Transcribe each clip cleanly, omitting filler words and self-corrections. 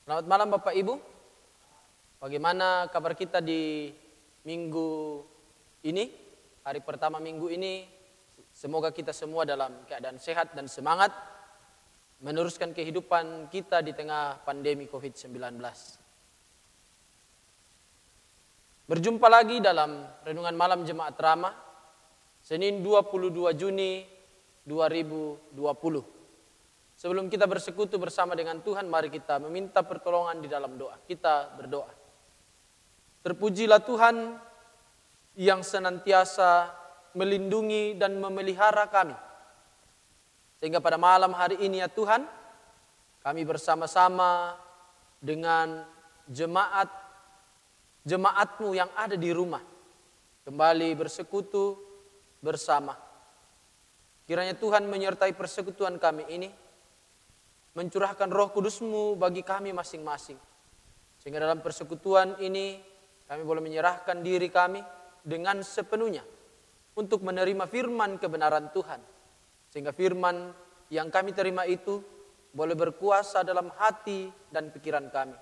Selamat malam Bapak Ibu. Bagaimana kabar kita di minggu ini? Hari pertama minggu ini, semoga kita semua dalam keadaan sehat dan semangat meneruskan kehidupan kita di tengah pandemi COVID-19. Berjumpa lagi dalam Renungan Malam Jemaat Ramah, Senin 22 Juni 2020. Sebelum kita bersekutu bersama dengan Tuhan, mari kita meminta pertolongan di dalam doa. Kita berdoa. Terpujilah Tuhan yang senantiasa melindungi dan memelihara kami. Sehingga pada malam hari ini ya Tuhan, kami bersama-sama dengan jemaat-Mu yang ada di rumah, kembali bersekutu bersama. Kiranya Tuhan menyertai persekutuan kami ini, mencurahkan Roh Kudus-Mu bagi kami masing-masing. Sehingga dalam persekutuan ini kami boleh menyerahkan diri kami dengan sepenuhnya untuk menerima firman kebenaran Tuhan. Sehingga firman yang kami terima itu boleh berkuasa dalam hati dan pikiran kami.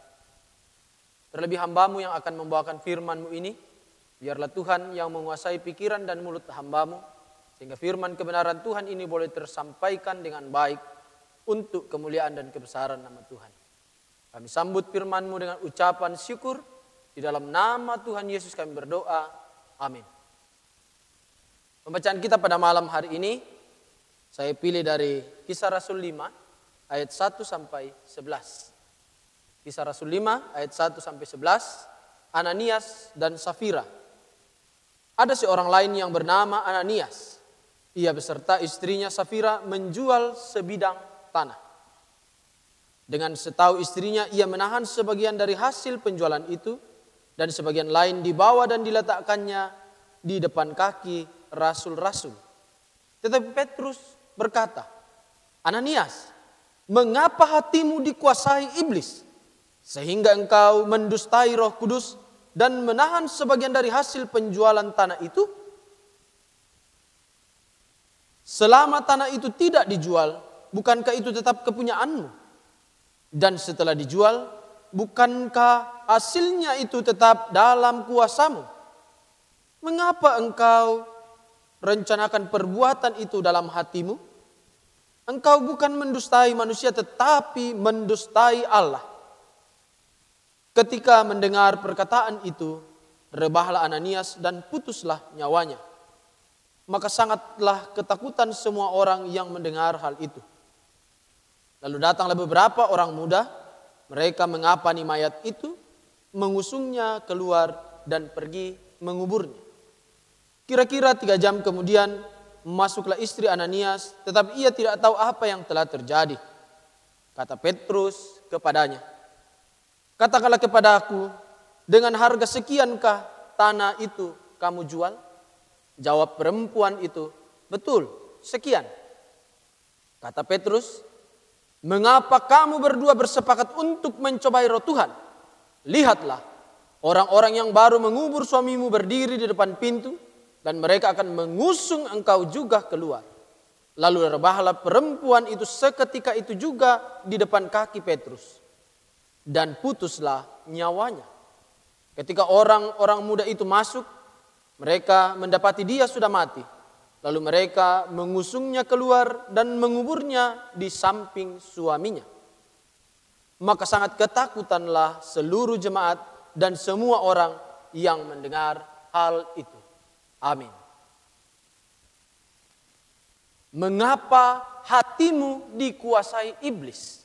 Terlebih hamba-Mu yang akan membawakan firman-Mu ini, biarlah Tuhan yang menguasai pikiran dan mulut hamba-Mu, sehingga firman kebenaran Tuhan ini boleh tersampaikan dengan baik untuk kemuliaan dan kebesaran nama Tuhan. Kami sambut firman-Mu dengan ucapan syukur. Di dalam nama Tuhan Yesus kami berdoa. Amin. Pembacaan kita pada malam hari ini, saya pilih dari Kisah Rasul 5 ayat 1 sampai 11. Kisah Rasul 5 ayat 1 sampai 11. Ananias dan Safira. Ada seorang lain yang bernama Ananias. Ia beserta istrinya Safira menjual sebidang tanah. Dengan setahu istrinya, ia menahan sebagian dari hasil penjualan itu dan sebagian lain dibawa dan diletakkannya di depan kaki rasul-rasul. Tetapi Petrus berkata, "Ananias, mengapa hatimu dikuasai iblis sehingga engkau mendustai Roh Kudus dan menahan sebagian dari hasil penjualan tanah itu? Selama tanah itu tidak dijual, bukankah itu tetap kepunyaanmu? Dan setelah dijual, bukankah hasilnya itu tetap dalam kuasamu? Mengapa engkau rencanakan perbuatan itu dalam hatimu? Engkau bukan mendustai manusia, tetapi mendustai Allah." Ketika mendengar perkataan itu, rebahlah Ananias dan putuslah nyawanya. Maka sangatlah ketakutan semua orang yang mendengar hal itu. Lalu datanglah beberapa orang muda, mereka mengapani mayat itu, mengusungnya keluar dan pergi menguburnya. Kira-kira 3 jam kemudian masuklah istri Ananias, tetapi ia tidak tahu apa yang telah terjadi. Kata Petrus kepadanya, "Katakanlah kepada aku, dengan harga sekiankah tanah itu kamu jual?" Jawab perempuan itu, "Betul, sekian." Kata Petrus, "Mengapa kamu berdua bersepakat untuk mencobai roh Tuhan? Lihatlah, orang-orang yang baru mengubur suamimu berdiri di depan pintu, dan mereka akan mengusung engkau juga keluar." Lalu rebahlah perempuan itu seketika itu juga di depan kaki Petrus, dan putuslah nyawanya. Ketika orang-orang muda itu masuk, mereka mendapati dia sudah mati. Lalu mereka mengusungnya keluar dan menguburnya di samping suaminya. Maka sangat ketakutanlah seluruh jemaat dan semua orang yang mendengar hal itu. Amin. Mengapa hatimu dikuasai iblis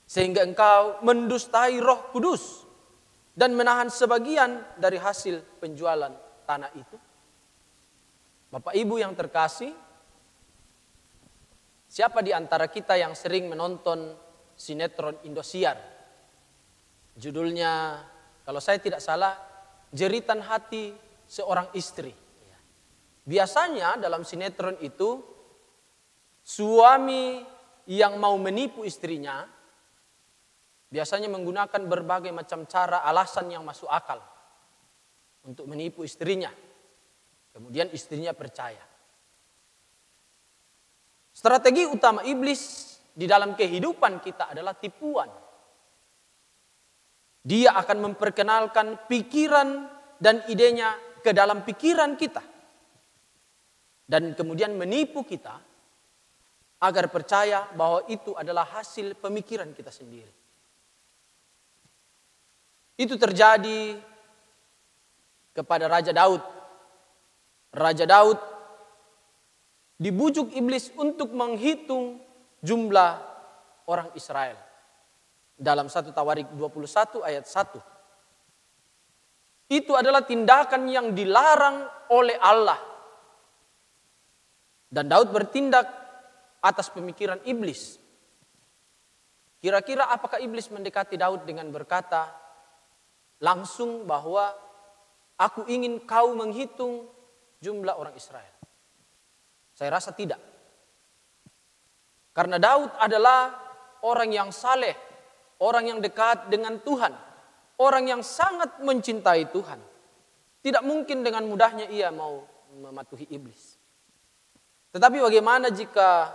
sehingga engkau mendustai Roh Kudus dan menahan sebagian dari hasil penjualan tanah itu? Bapak Ibu yang terkasih, siapa di antara kita yang sering menonton sinetron Indosiar? Judulnya, kalau saya tidak salah, Jeritan Hati Seorang Istri. Biasanya dalam sinetron itu, suami yang mau menipu istrinya, biasanya menggunakan berbagai macam cara alasan yang masuk akal untuk menipu istrinya. Kemudian istrinya percaya. Strategi utama iblis di dalam kehidupan kita adalah tipuan. Dia akan memperkenalkan pikiran dan idenya ke dalam pikiran kita. Dan kemudian menipu kita agar percaya bahwa itu adalah hasil pemikiran kita sendiri. Itu terjadi kepada Raja Daud. Raja Daud dibujuk iblis untuk menghitung jumlah orang Israel. Dalam 1 Tawarik 21 ayat 1. Itu adalah tindakan yang dilarang oleh Allah. Dan Daud bertindak atas pemikiran iblis. Kira-kira apakah iblis mendekati Daud dengan berkata langsung bahwa aku ingin kau menghitung jumlah orang Israel? Saya rasa tidak. Karena Daud adalah orang yang saleh, orang yang dekat dengan Tuhan, orang yang sangat mencintai Tuhan. Tidak mungkin dengan mudahnya ia mau mematuhi iblis. Tetapi bagaimana jika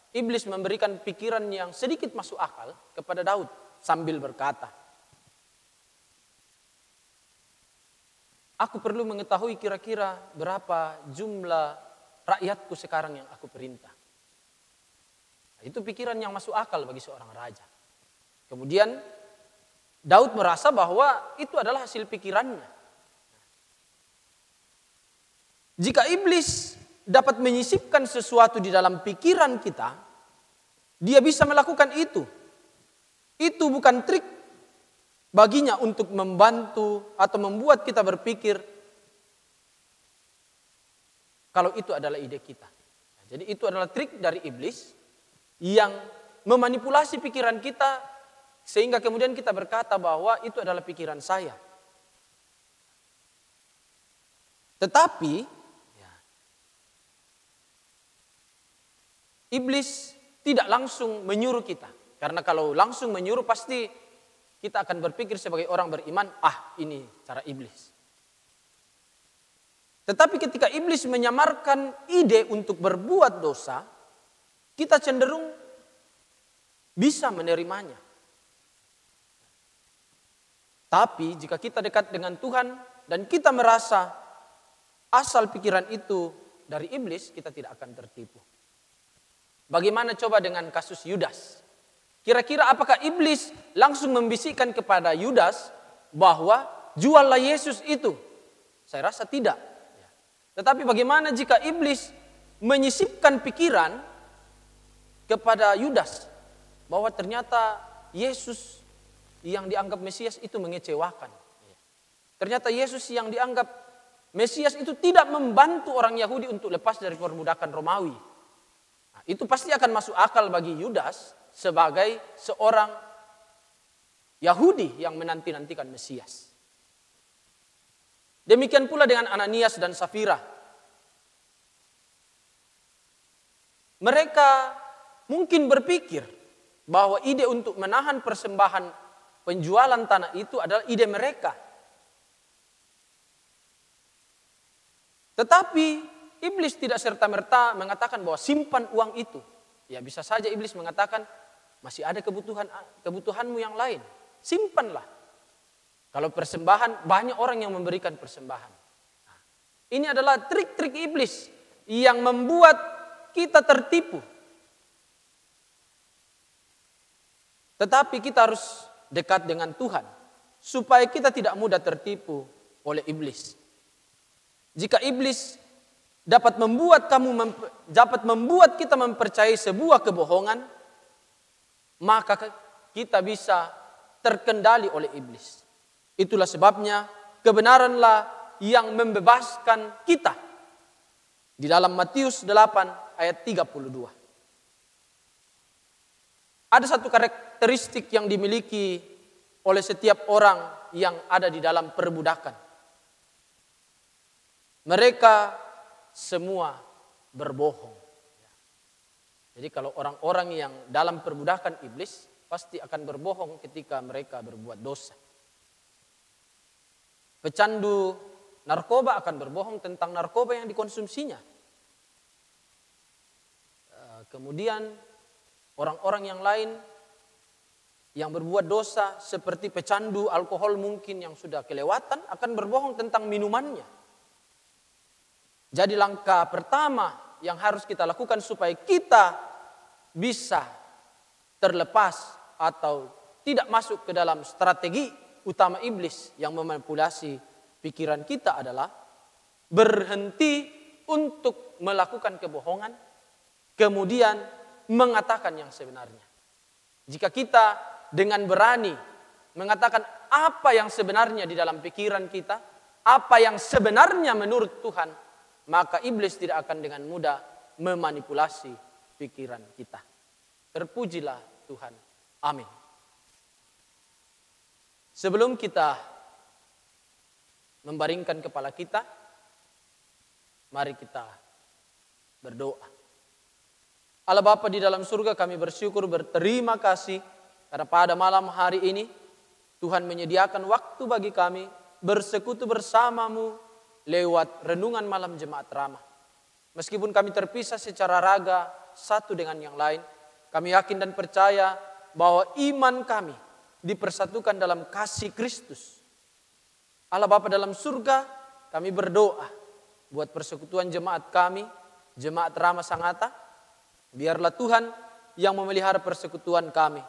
iblis memberikan pikiran yang sedikit masuk akal kepada Daud sambil berkata, aku perlu mengetahui kira-kira berapa jumlah rakyatku sekarang yang aku perintah. Nah, itu pikiran yang masuk akal bagi seorang raja. Kemudian Daud merasa bahwa itu adalah hasil pikirannya. Jika iblis dapat menyisipkan sesuatu di dalam pikiran kita, dia bisa melakukan itu. Itu bukan trik baginya untuk membantu atau membuat kita berpikir kalau itu adalah ide kita. Jadi itu adalah trik dari iblis yang memanipulasi pikiran kita sehingga kemudian kita berkata bahwa itu adalah pikiran saya. Tetapi iblis tidak langsung menyuruh kita. Karena kalau langsung menyuruh pasti kita akan berpikir sebagai orang beriman, ini cara iblis. Tetapi ketika iblis menyamarkan ide untuk berbuat dosa, kita cenderung bisa menerimanya. Tapi jika kita dekat dengan Tuhan dan kita merasa asal pikiran itu dari iblis, kita tidak akan tertipu. Bagaimana coba dengan kasus Yudas? Kira-kira apakah iblis langsung membisikkan kepada Yudas bahwa juallah Yesus itu? Saya rasa tidak. Tetapi bagaimana jika iblis menyisipkan pikiran kepada Yudas bahwa ternyata Yesus yang dianggap Mesias itu mengecewakan. Ternyata Yesus yang dianggap Mesias itu tidak membantu orang Yahudi untuk lepas dari perbudakan Romawi. Itu pasti akan masuk akal bagi Yudas sebagai seorang Yahudi yang menanti-nantikan Mesias. Demikian pula dengan Ananias dan Safira. Mereka mungkin berpikir bahwa ide untuk menahan persembahan penjualan tanah itu adalah ide mereka. Tetapi iblis tidak serta-merta mengatakan bahwa simpan uang itu. Ya bisa saja iblis mengatakan masih ada kebutuhanmu yang lain. Simpanlah. Kalau persembahan banyak orang yang memberikan persembahan. Nah, ini adalah trik-trik iblis yang membuat kita tertipu. Tetapi kita harus dekat dengan Tuhan supaya kita tidak mudah tertipu oleh iblis. Jika iblis dapat membuat kita mempercayai sebuah kebohongan, maka kita bisa terkendali oleh iblis. Itulah sebabnya kebenaranlah yang membebaskan kita. Di dalam Matius 8 ayat 32. Ada satu karakteristik yang dimiliki oleh setiap orang yang ada di dalam perbudakan. Mereka semua berbohong. Jadi kalau orang-orang yang dalam perbudakan iblis pasti akan berbohong ketika mereka berbuat dosa. Pecandu narkoba akan berbohong tentang narkoba yang dikonsumsinya. Kemudian orang-orang yang lain Yang berbuat dosa seperti pecandu alkohol mungkin yang sudah kelewatan akan berbohong tentang minumannya. Jadi langkah pertama yang harus kita lakukan supaya kita bisa terlepas atau tidak masuk ke dalam strategi utama iblis yang memanipulasi pikiran kita adalah berhenti untuk melakukan kebohongan, kemudian mengatakan yang sebenarnya. Jika kita dengan berani mengatakan apa yang sebenarnya di dalam pikiran kita, apa yang sebenarnya menurut Tuhan, maka iblis tidak akan dengan mudah memanipulasi pikiran kita. Terpujilah Tuhan. Amin. Sebelum kita membaringkan kepala kita, mari kita berdoa. Allah Bapa di dalam surga, kami bersyukur, berterima kasih karena pada malam hari ini Tuhan menyediakan waktu bagi kami bersekutu bersamamu lewat renungan malam Jemaat Ramah. Meskipun kami terpisah secara raga satu dengan yang lain, kami yakin dan percaya bahwa iman kami dipersatukan dalam kasih Kristus. Allah Bapa dalam surga, kami berdoa buat persekutuan jemaat kami, Jemaat Ramah Sangatta. Biarlah Tuhan yang memelihara persekutuan kami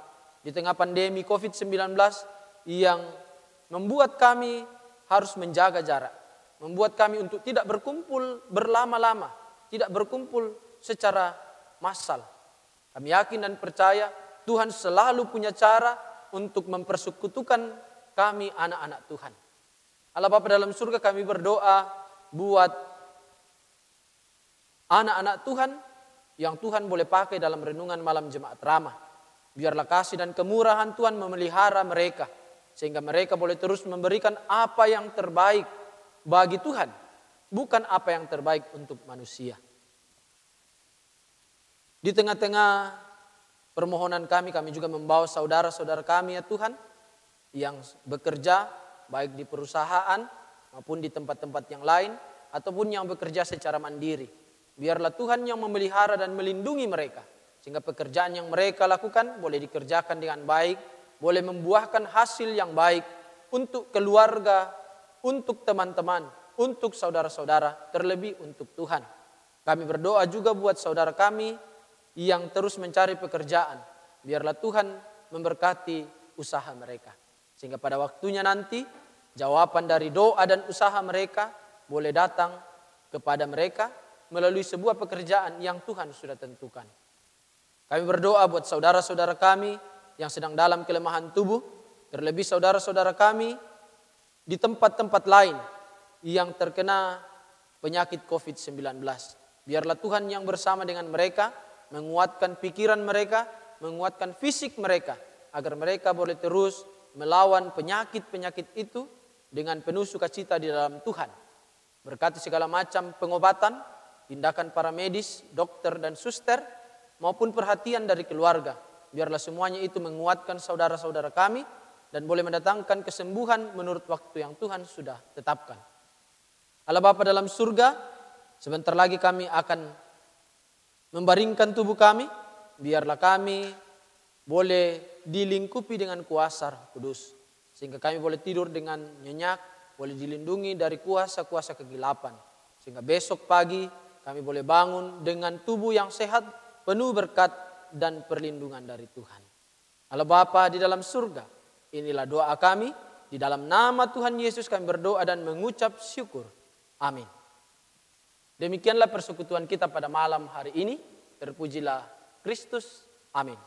di tengah pandemi COVID-19 yang membuat kami harus menjaga jarak, membuat kami untuk tidak berkumpul berlama-lama, tidak berkumpul secara massal. Kami yakin dan percaya Tuhan selalu punya cara untuk mempersekutukan kami anak-anak Tuhan. Allah Bapa dalam surga, kami berdoa buat anak-anak Tuhan yang Tuhan boleh pakai dalam renungan malam Jemaat Ramah. Biarlah kasih dan kemurahan Tuhan memelihara mereka, sehingga mereka boleh terus memberikan apa yang terbaik bagi Tuhan, bukan apa yang terbaik untuk manusia. Di tengah-tengah permohonan kami juga membawa saudara-saudara kami ya Tuhan, yang bekerja baik di perusahaan maupun di tempat-tempat yang lain, ataupun yang bekerja secara mandiri. Biarlah Tuhan yang memelihara dan melindungi mereka, sehingga pekerjaan yang mereka lakukan boleh dikerjakan dengan baik, boleh membuahkan hasil yang baik untuk keluarga, untuk teman-teman, untuk saudara-saudara, terlebih untuk Tuhan. Kami berdoa juga buat saudara kami yang terus mencari pekerjaan. Biarlah Tuhan memberkati usaha mereka, sehingga pada waktunya nanti jawaban dari doa dan usaha mereka boleh datang kepada mereka melalui sebuah pekerjaan yang Tuhan sudah tentukan. Kami berdoa buat saudara-saudara kami yang sedang dalam kelemahan tubuh, terlebih saudara-saudara kami di tempat-tempat lain yang terkena penyakit COVID-19. Biarlah Tuhan yang bersama dengan mereka, menguatkan pikiran mereka, menguatkan fisik mereka, agar mereka boleh terus melawan penyakit-penyakit itu dengan penuh sukacita di dalam Tuhan. Berkati segala macam pengobatan, tindakan para medis, dokter dan suster, maupun perhatian dari keluarga. Biarlah semuanya itu menguatkan saudara-saudara kami dan boleh mendatangkan kesembuhan menurut waktu yang Tuhan sudah tetapkan. Allah Bapa dalam surga, sebentar lagi kami akan membaringkan tubuh kami. Biarlah kami boleh dilingkupi dengan kuasa Roh Kudus, sehingga kami boleh tidur dengan nyenyak, boleh dilindungi dari kuasa-kuasa kegelapan, sehingga besok pagi kami boleh bangun dengan tubuh yang sehat, penuh berkat dan perlindungan dari Tuhan. Allah Bapa di dalam surga, inilah doa kami. Di dalam nama Tuhan Yesus kami berdoa dan mengucap syukur. Amin. Demikianlah persekutuan kita pada malam hari ini. Terpujilah Kristus. Amin.